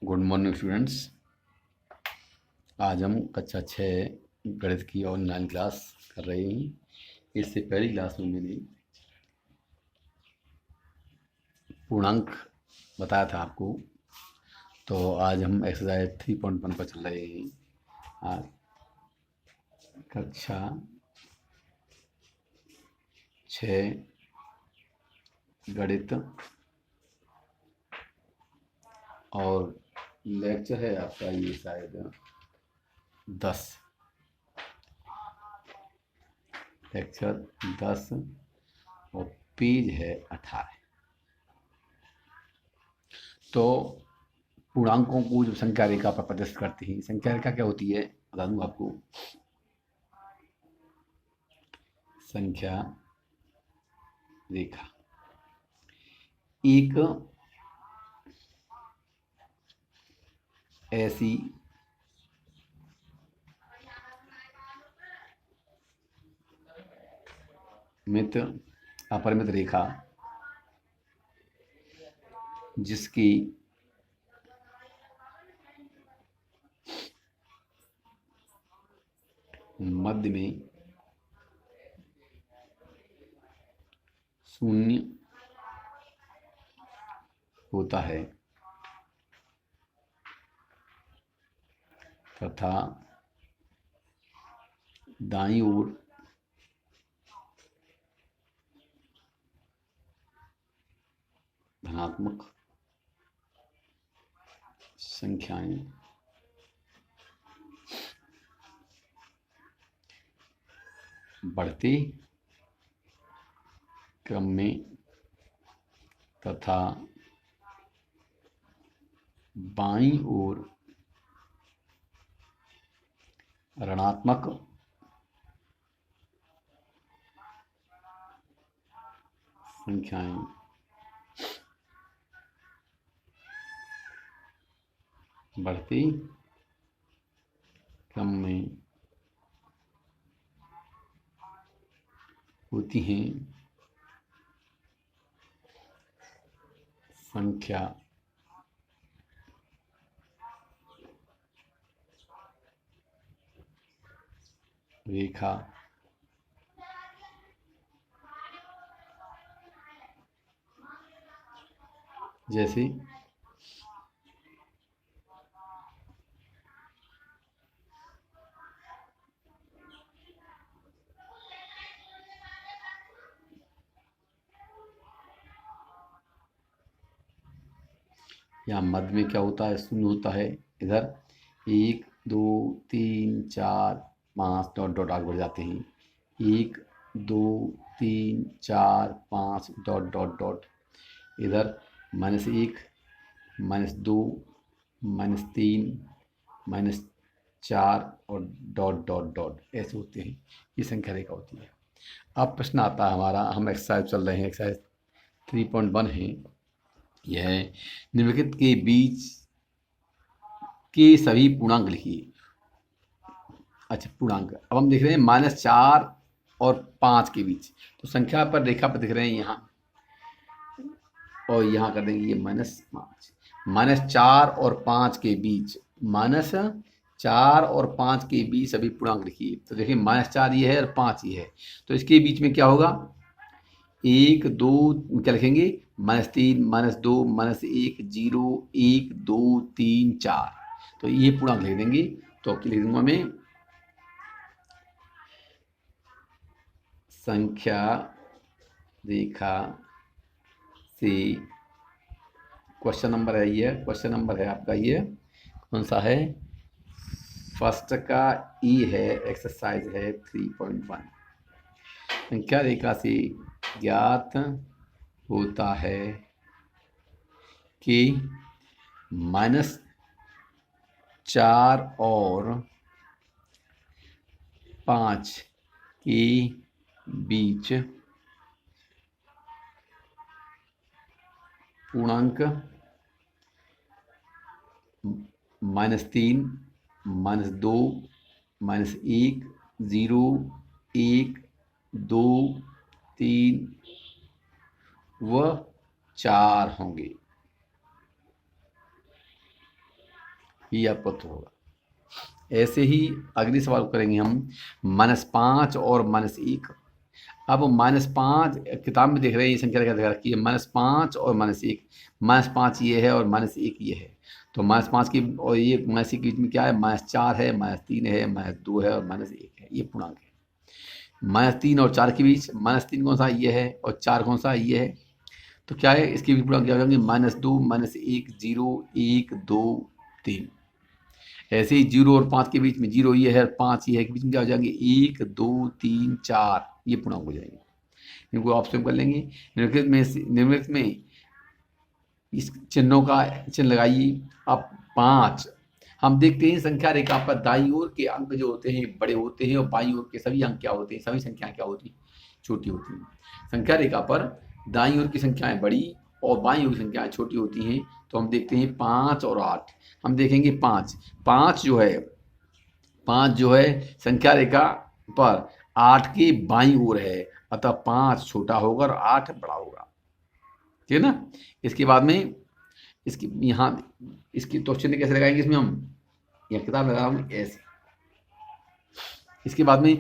Good morning students. आज हम कक्षा 6 गणित की ऑनलाइन क्लास कर रहे हैं। इससे पहली क्लास में मैंने पूर्णांक बताया था आपको। तो आज हम एक्सरसाइज 3.1 पर चल रहे हैं। आज कक्षा 6 गणित और लेक्चर है आपका ये शायद 10, लेक्चर 10 और पेज है 18। तो पूर्णांकों को जब संख्या रेखा पर प्रदर्शित करते हैं, संख्या रेखा क्या होती है बता दूं आपको। संख्या रेखा एक ऐसी मित अपरिमित रेखा जिसकी मध्य में शून्य होता है तथा दाईं ओर धनात्मक संख्याएं बढ़ते क्रम में तथा बाईं ओर ऋणात्मक संख्याएं बढ़ते क्रम में होती हैं। संख्या रेखा जैसे यहाँ मध्य में क्या होता है, शून्य होता है। इधर 1 2 3 4 5 डॉट डॉट आगे बढ़ जाते हैं। 1 2 3 4 5 डॉट डॉट डॉट। इधर -1 -2 -3 -4 और डॉट डॉट डॉट ऐसे होते हैं। ये संख्या रेखा होती है। अब प्रश्न आता है हमारा, हम एक्सरसाइज चल रहे हैं, एक्सरसाइज 3.1 है। यह निम्नलिखित के बीच के सभी पूर्णांक लिखिए। अच्छा, पूर्णांक अब हम देख रहे हैं -4 और 5 के बीच। तो संख्या पर रेखा पर दिख रहे हैं यहाँ, और यहाँ कर देंगे ये -5। -4 और 5 के बीच, -4 और 5 के बीच सभी पूर्णांक लिखिए। तो देखिए -4 ये है और 5 ये है, तो इसके बीच में क्या होगा, 1 2 क्या लिखेंगे, -3 -2 -1 0 1 2 3 4। तो ये पूर्णांक लिख देंगे। तो अब लिख दूंगा मैं संख्या रेखा से क्वेश्चन नंबर है ये, क्वेश्चन नंबर है आपका ये कौन सा है, फर्स्ट का ई है, एक्सरसाइज है 3.1। संख्या रेखा से ज्ञात होता है कि -4 और 5 के बीच पूर्णांक -3 -2 -1 0 1 2 3 व 4 होंगे। ये आपका उत्तर होगा। ऐसे ही अगले सवाल को करेंगे हम -5 और -1। अब -5 किताब में देख रहे हैं, ये संख्या रेखा रखी है, -5 और -1। -5 ये है और -1 ये है। तो -5 की और ये -1 के बीच में क्या है, -4 है, -3 है, -2 है और -1 है, ये पूर्णांक है। -3 और 4 के बीच -3 कौन सा, ये है, और 4 कौन सा, ये है। तो क्या है, इसके भी पूर्णांक क्या हो जाएंगे, -2, -1, 0, 1, 2, 3। ऐसे ही 0 और 5 के बीच में 0 ये है, 5 ये है, के बीच में क्या हो जाएंगे, 1, 2, 3, 4, ये पूर्णांक हो जाएंगे। इनको आप स्वयं कर लेंगे। निम्नलिखित में इस चिन्हों का चिन्ह लगाइए। अब 5 हम देखते हैं संख्या रेखा पर दाईं ओर के अंक जो होते हैं बड़े होते हैं और बाईं ओर के सभी अंक क्या होते हैं, सभी संख्याएं क्या होती हैं, छोटी होती हैं। संख्या रेखा पर दाईं ओर की संख्याएं बड़ी और बाईं ओर की संख्याएं छोटी होती हैं। तो हम देखते हैं 5 और 8। हम देखेंगे 5 जो है संख्या रेखा पर 8 के बाईं ओर है, अतः 5 छोटा होगा और 8 बड़ा होगा, ठीक है ना। इसके बाद में इसकी यहाँ इसकी तो चिन्ह कैसे लगाएंगे, इसमें हम यह किताब लगा रहा हूँ ऐसे। इसके बाद में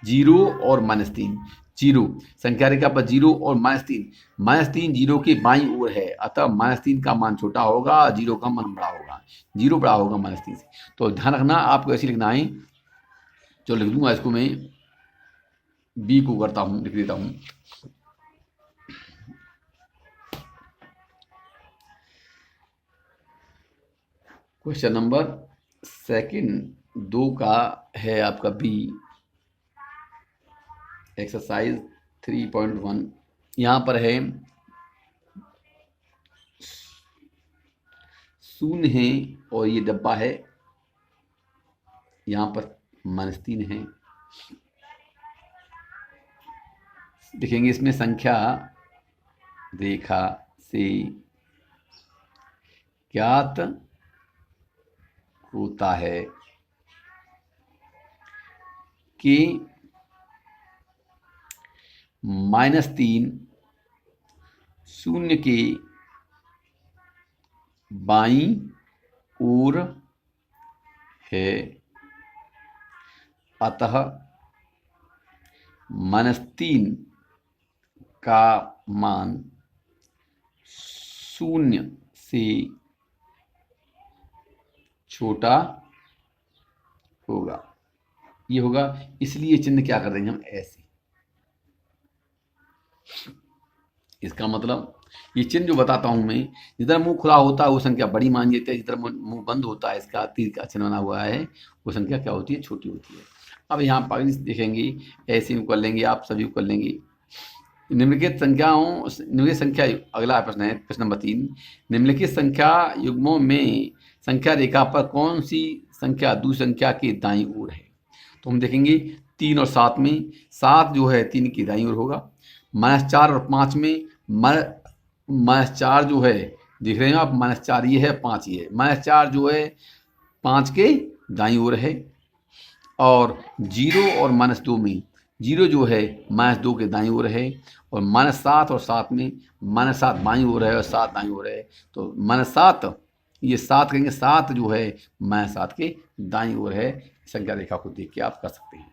0 और -3। 0 संख्या रेखा पर 0 और -3। -3 0 के बाईं ओर है, अतः -3 का मान छोटा होगा, 0 का मान बड़ा होगा। 0 बड़ा होगा -3 से। तो ध्यान रखना आपको ऐसे लिखना है। जो लिख दूंगा इसको मैं बी को करता हूँ, लिख देता हूँ। क्वेश्चन नंबर सेकंड 2 का है आपका बी, एक्सरसाइज 3.1। यहाँ पर है 0 है और ये डब्बा है, यहाँ पर -3 है। देखेंगे इसमें संख्या रेखा से ज्ञात होता है कि -3 0 के बाईं ओर है, अतः -3 का मान 0 से छोटा होगा। ये होगा, इसलिए चिन्ह क्या कर देंगे हम ऐसे। इसका मतलब ये चिन्ह जो बताता हूं मैं, जिधर मुंह खुला होता है वो संख्या बड़ी मान लेते हैं, जिधर मुंह बंद होता है, इसका तीर का चिन्ह बना हुआ है, वो संख्या क्या होती है, छोटी होती है। अब यहाँ पर देखेंगे, ऐसे कर लेंगे, आप सभी को कर लेंगे। निम्नलिखित संख्या, अगला प्रश्न है, प्रश्न नंबर 3। निम्नलिखित संख्या युग्मों में संख्या रेखा पर कौन सी संख्या दूसरी संख्या के दाईं ओर है। तो हम देखेंगे 3 और 7 में 7 जो है 3 की दाईं ओर होगा। -4 और 5 में -4 जो है, देख रहे हैं आप, -4 ये है, 5 ये है। -4 जो है 5 के दाईं ओर है। और 0 और -2 में 0 जो है -2 के दाईं ओर है। और -7 और 7 में -7 बाईं ओर है और 7 दाईं ओर है। तो -7 ये 7 कहेंगे, 7 जो है -7 के दाईं ओर है। संख्या रेखा को देख के आप कर सकते हैं।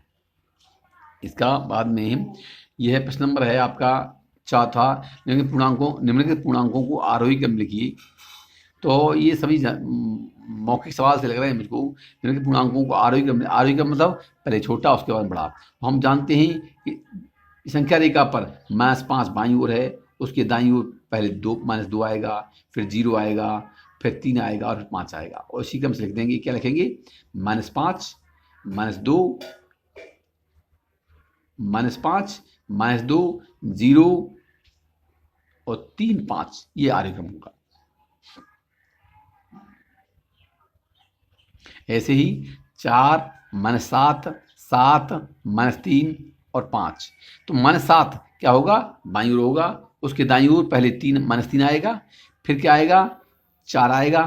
इसका बाद में यह है प्रश्न नंबर है आपका चौथा। निम्नलिखित पूर्णांकों को आरोही क्रम लिखिए। तो ये सभी मौखिक सवाल से लग रहे हैं मुझको। निम्नलिखित पूर्णांकों को आरोही क्रम मतलब पहले छोटा उसके बाद बड़ा। हम जानते हैं कि संख्या रेखा पर -5 बाईं ओर है, उसके दाईं ओर पहले -2 आएगा, फिर 0 आएगा, फिर 3 आएगा और फिर 5 आएगा। और इसी क्रम से लिख देंगे। क्या लिखेंगे, -5 -2 -2 0 और 3 5, ये आरोही क्रम होगा। ऐसे ही 4 -7 7 -3 और 5। तो -7 क्या होगा, बाईं ओर होगा, उसके दाईं ओर पहले -3 आएगा, फिर क्या आएगा, 4 आएगा,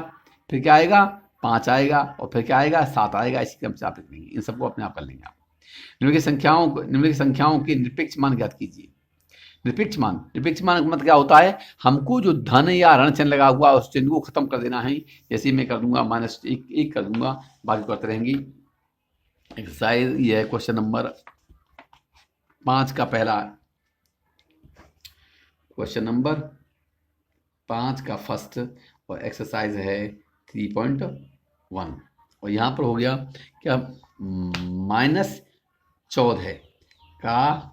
फिर क्या आएगा, 5 आएगा, और फिर क्या आएगा, 7 आएगा। इसी क्रम से आप लिख लेंगे। इन सबको अपने आप कर लेंगे आप। निम्नलिखित संख्याओं के निरपेक्ष मान ज्ञात कीजिए। निरपेक्ष मान का मतलब क्या होता है, हमको जो धन या ऋण चिन्ह लगा हुआ उस चिन्ह को खत्म कर देना है। जैसे मैं कर दूंगा -1 कर दूंगा, बाकी करते रहेंगी। एक्सरसाइज ये है क्वेश्चन नंबर 5 का पहला, क्वेश्चन नंबर 5 का फर्स्ट, और एक्सरसाइज है 3.1। और यहाँ पर हो गया क्या, -14 का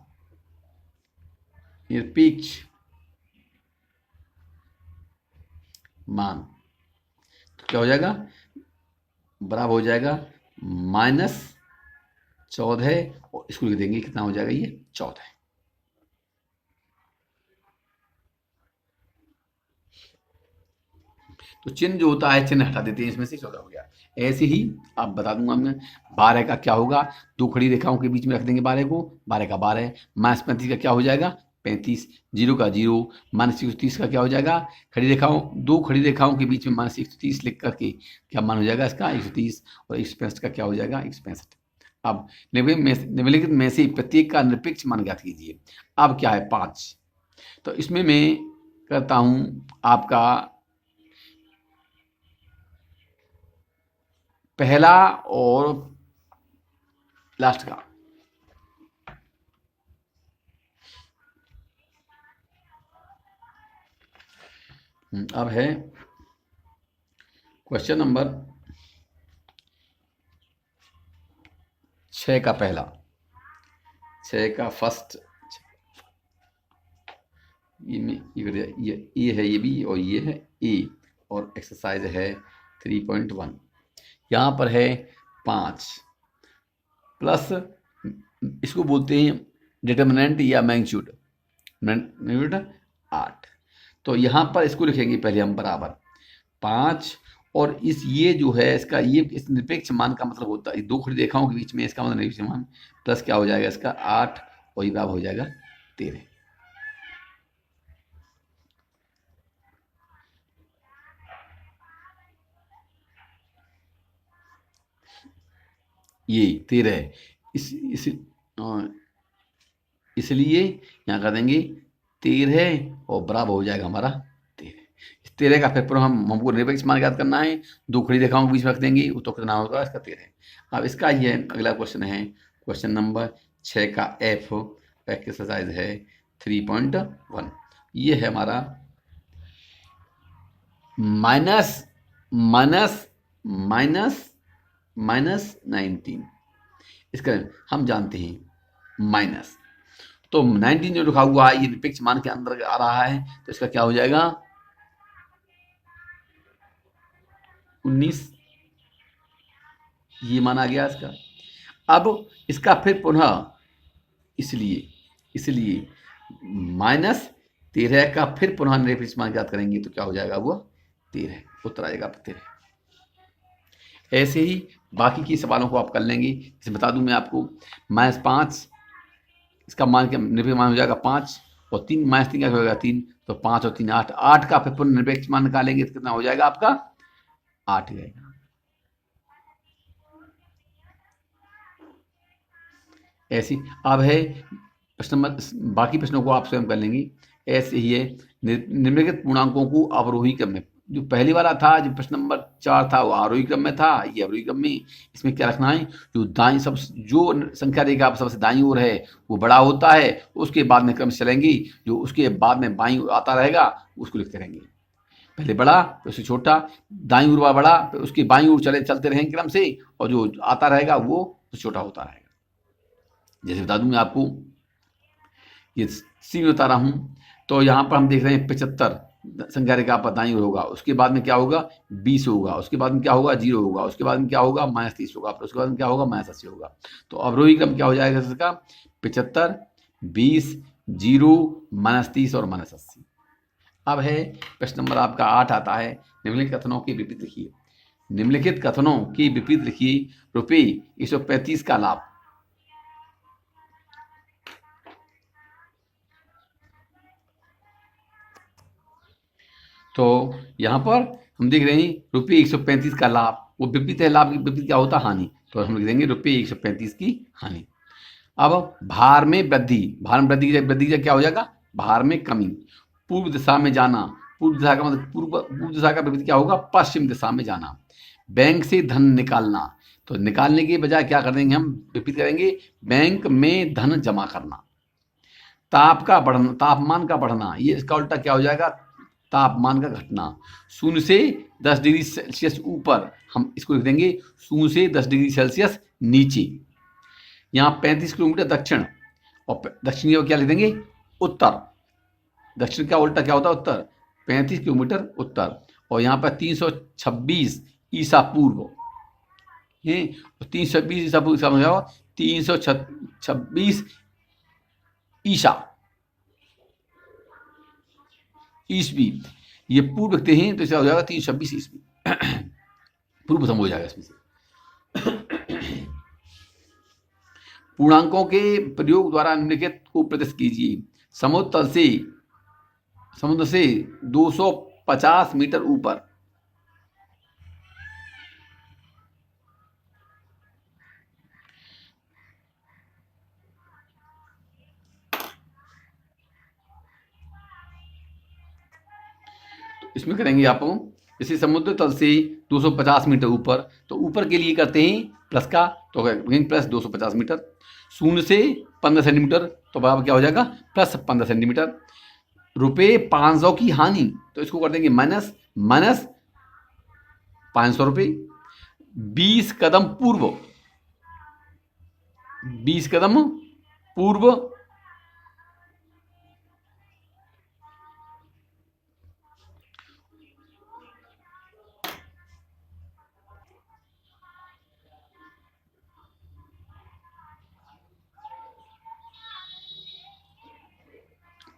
निरपेक्ष मान, तो क्या हो जाएगा, बराबर हो जाएगा -14, और इसको लिख देंगे कितना हो जाएगा, ये 14। तो चिन्ह जो होता है चिन्ह हटा देते हैं, इसमें से 14 हो गया। ऐसे ही आप बता दूंगा मैं, 12 का क्या होगा, दो खड़ी रेखाओं के बीच में रख देंगे 12 को, 12 का 12, -35 का क्या हो जाएगा 35, 0 का 0, -130 का क्या हो जाएगा, दो खड़ी रेखाओं के बीच में -130 लिख करके क्या मान हो जाएगा इसका 130, और 165 का क्या हो जाएगा 165। अब निम्नलिखित में से प्रत्येक का निरपेक्ष मान ज्ञात कीजिए। अब क्या है 5, तो इसमें मैं करता हूं आपका पहला और लास्ट का। अब है क्वेश्चन नंबर 6 का पहला, 6 का फर्स्ट, ये ए है, ये बी, और ये है ए, और एक्सरसाइज है 3.1। यहाँ पर है 5 प्लस, इसको बोलते हैं डिटर्मिनेंट या मैग्नीट्यूड, 8। तो यहाँ पर इसको लिखेंगे पहले हम बराबर 5, और ये जो है इसका, ये इस निरपेक्ष मान का मतलब होता है दो खड़ी रेखाओं के बीच में, इसका मतलब निरपेक्ष मान प्लस क्या हो जाएगा इसका 8, और ये बराबर हो जाएगा 13। ये 13 है, इसलिए यहाँ कर देंगे 13, और बराबर हो जाएगा हमारा 13। इस 13 का फिर पुनः हमको निरपेक्ष मान ज्ञात करना है, दो खड़ी रेखाओं के बीच में रख देंगे, तो कितना होगा इसका 13। अब इसका ये अगला क्वेश्चन है, क्वेश्चन नंबर 6 का एफ, एक्सरसाइज है 3.1। ये है हमारा -19। इसका हम जानते हैं माइनस, तो 19 जो लिखा हुआ है ये निरपेक्ष मान के अंदर आ रहा है, तो इसका क्या हो जाएगा 19, ये मान आ गया इसका। अब इसका फिर पुनः इसलिए -13 का फिर पुनः निरपेक्ष मान ज्ञात करेंगे, तो क्या हो जाएगा वो 13, उत्तर आएगा 13। ऐसे ही बाकी के सवालों को आप कर लेंगे। जैसे बता दूं मैं आपको, -5 इसका मान क्या निरपेक्ष मान हो जाएगा 5, और 3 -3 का हो जाएगा 3, तो 5 और 3 8, 8 का फिर पुनः निरपेक्ष मान निकालेंगे तो कितना हो जाएगा आपका 8 जाएगा। ऐसी अब है प्रश्न नंबर, बाकी प्रश्नों को आप स्वयं कर लेंगे। ऐसे ही है निम्नलिखित पूर्णांकों को अवरोही क्रम में, जो पहले वाला था जो प्रश्न नंबर 4 था वो आरोही क्रम में था, ये अवरोही क्रम में। इसमें क्या रखना है, जो संख्या रेखा सबसे दाईं ओर है वो बड़ा होता है, उसके बाद में क्रम चलेंगी, जो उसके बाद में बाईं ओर आता रहेगा उसको लिखते रहेंगे, पहले बड़ा फिर उससे छोटा, दाईं ओर बड़ा फिर उसके बाईं ओर चलते रहेंगे क्रम से, और जो आता रहेगा वो छोटा होता रहेगा। जैसे बता दूं मैं आपको, ये सी में बता रहा हूं, तो यहाँ पर हम देख रहे हैं 75 संख्या रेखा पर दाईं ओर होगा, उसके बाद में क्या होगा 20 होगा, उसके बाद में क्या होगा 0 होगा, उसके बाद में क्या होगा -30 होगा, फिर उसके बाद में क्या होगा -80 होगा। तो अवरोही क्रम क्या हो जाएगा इसका 75, 20, 0, -30 और -80। अब है प्रश्न नंबर आपका 8 आता है, निम्नलिखित कथनों के विपरीत लिखिए। निम्नलिखित कथनों के विपरीत लिखिए। ₹135 का लाभ, तो यहाँ पर हम देख रहे हैं ₹135 का लाभ, वो विपरीत है, लाभ की विपरीत क्या होता है हानि, तो हम लिख देंगे ₹135 की हानि। अब भार में वृद्धि, की वृद्धि क्या हो जाएगा भार में कमी। पूर्व दिशा में जाना, पूर्व दिशा का मतलब पूर्व दिशा का विपरीत क्या होगा, पश्चिम दिशा में जाना। बैंक से धन निकालना, तो निकालने के बजाय क्या कर देंगे हम, विपरीत करेंगे, बैंक में धन जमा करना। ताप का बढ़ना, तापमान का बढ़ना, ये इसका उल्टा क्या हो जाएगा, तापमान का घटना। 0 से 10 डिग्री सेल्सियस ऊपर, हम इसको लिख देंगे 0 से 10 डिग्री सेल्सियस नीचे। यहाँ 35 किलोमीटर दक्षिण, और दक्षिण को क्या लिख देंगे, उत्तर। दक्षिण का उल्टा क्या होता है, उत्तर। 35 किलोमीटर उत्तर, और यहाँ पर 326 ईसा पूर्व है। 326 ईसा पूर्व समझ जाओ, 326 ईसा ईस्वी, ये पूर्व लिखते हैं तो इसका हो जाएगा 326 ईस्वी। पूर्व सम हो जाएगा इसमें से। पूर्णांकों के प्रयोग द्वारा निम्नलिखित को प्रदर्शित कीजिए। समुद्र से 250 मीटर ऊपर, इसमें करेंगे आप, जैसे समुद्र तल से 250 मीटर ऊपर, तो ऊपर के लिए करते हैं प्लस का, तो प्लस 250 मीटर। 0 से 15 सेंटीमीटर, तो बराबर क्या हो जाएगा, प्लस 15 सेंटीमीटर। रुपये 500 की हानि, तो इसको कर देंगे माइनस 500 रुपये। 20 कदम पूर्व, 20 कदम पूर्व,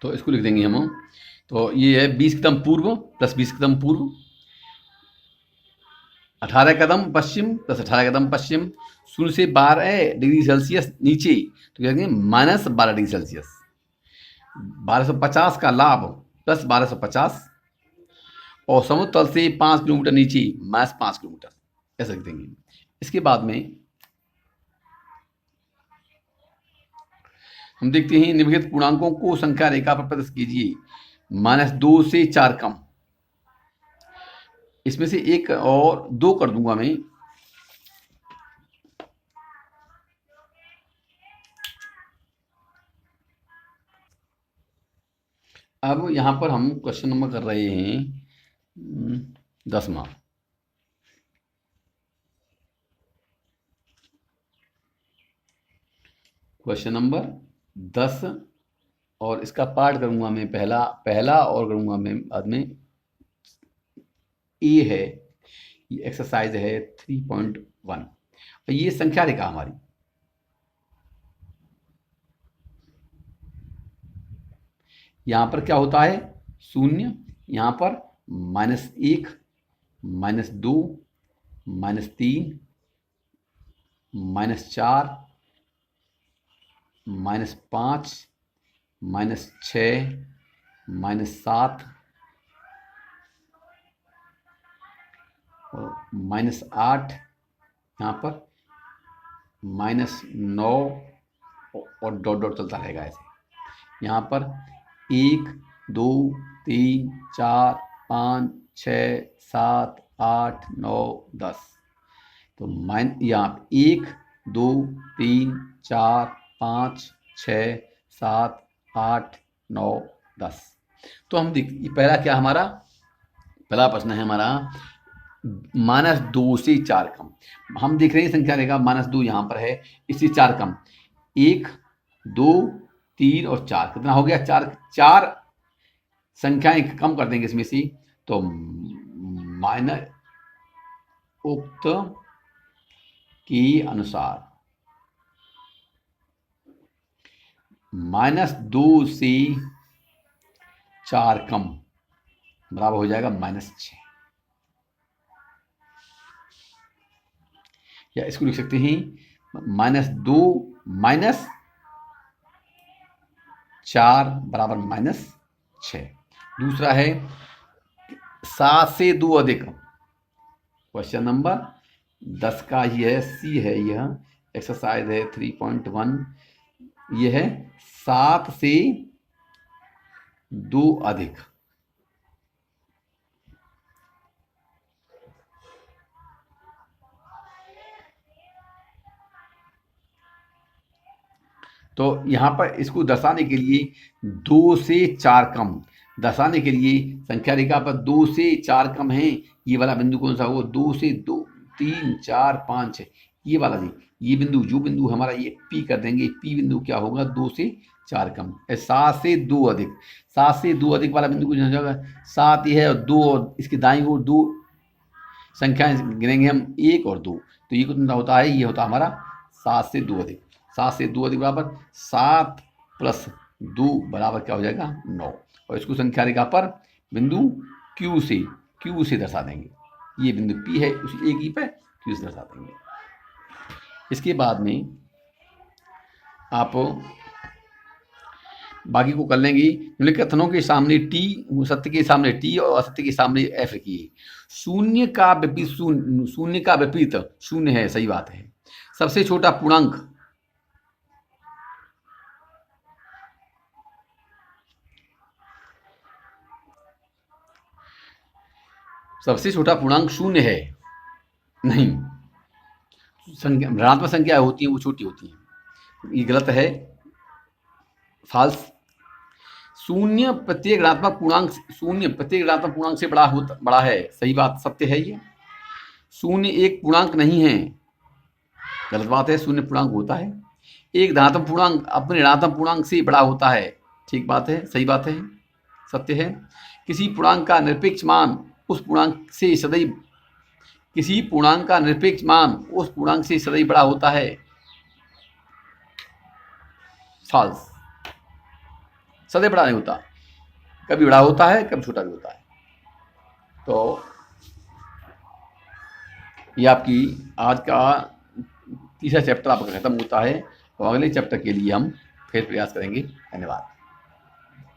तो इसको लिख देंगे हम, तो ये है 20 कदम पूर्व प्लस 20 कदम पूर्व, 18 कदम पश्चिम प्लस 18 कदम पश्चिम। 0 से 12 डिग्री सेल्सियस नीचे, तो क्या कहेंगे, माइनस 12 डिग्री सेल्सियस। 1250 का लाभ प्लस 1250, और समुद्र तल से 5 किलोमीटर नीचे माइनस 5 किलोमीटर, ऐसा लिख देंगे। इसके बाद में हम देखते हैं, निम्नलिखित पूर्णांकों को संख्या रेखा पर प्रदर्शित कीजिए। -2 से 4 कम, इसमें से 1 और 2 कर दूंगा मैं। अब यहां पर हम क्वेश्चन नंबर कर रहे हैं 10वां। क्वेश्चन नंबर 10, और इसका पार्ट करूंगा मैं पहला और करूंगा मैं बाद में। ए है, ये एक्सरसाइज है 3.1, और ये संख्या रेखा हमारी। यहां पर क्या होता है, 0, यहां पर -1, -2, -3, -4, -5, -6, -7 और -8, यहाँ पर -9, और डॉट डॉट चलता रहेगा ऐसे। यहाँ पर 1, 2, 3, 4, 5, 6, 7, 8, 9, 10, तो यहाँ 1, 2, 3, 4, 5, 6, 7, 8, 9, 10। तो हम पहला क्या, हमारा पहला प्रश्न है हमारा -2 से 4 कम। हम देख रहे हैं संख्या रेखा, -2 यहाँ पर है, इससे 4 कम, 1, 2, 3 और 4, कितना हो गया, 4 संख्याएं कम कर देंगे इसमें से, तो माइनस उक्त के अनुसार -2 से 4 कम बराबर हो जाएगा -6, या इसको लिख सकते हैं -2 -4 बराबर -6। दूसरा है 7 से 2 अधिक, क्वेश्चन नंबर 10 का ही है, सी है, यह एक्सरसाइज है 3.1, यह है 7 से 2 अधिक। तो यहाँ पर इसको दर्शाने के लिए 2 से 4 कम, दर्शाने के लिए संख्या रेखा पर 2 से 4 कम है, ये वाला बिंदु कौन सा होगा? 2 से 2, 3, 4, 5 है, ये वाला जी, ये बिंदु, जो बिंदु हमारा ये P कर देंगे, P बिंदु क्या होगा? 2 से 4 कम। 7 से 2 अधिक, 7 से 2 अधिक वाला बिंदु कौन सा होगा? 7 ये है, और 2, और इसके दाईं ओर 2 संख्याएं गिनेंगे हम, 1 और 2, तो ये कितना होता है? ये होता है हमारा 7 से 2 अधिक। 7 से 2 अधिक बराबर 7 प्लस 2 बराबर क्या हो जाएगा? 9। और इसको संख्या रेखा पर बिंदु Q से दर्शा देंगे। ये बिंदु P है, उसी एक ही पे Q से दर्शा देंगे। इसके बाद में आप बाकी को कर लेंगे। निम्नलिखित कथनों के सामने T, सत्य के सामने T और असत्य के सामने F रखिए। शून्य का विपरीत शून्य है, सही बात है। सबसे छोटा पूर्णांक शून्य है, नहीं, ऋणात्मक संख्या होती है वो छोटी होती है, ये गलत है, फाल्स। शून्य प्रत्येक ऋणात्मक पूर्णांक से बड़ा है, सही बात, सत्य है ये। शून्य एक पूर्णांक नहीं है, गलत बात है, शून्य पूर्णांक होता है। एक धनात्मक पूर्णांक अपने ऋणात्मक पूर्णांक से बड़ा होता है, ठीक बात है, सही बात है, सत्य है। किसी पूर्णांक का निरपेक्ष मान उस पूर्णांक से सदैव बड़ा होता है, फॉल्स। सदैव बड़ा नहीं होता, कभी बड़ा होता है, कभी छोटा भी होता है। तो ये आपकी आज का तीसरा चैप्टर आपका खत्म होता है, और अगले चैप्टर के लिए हम फिर प्रयास करेंगे। धन्यवाद।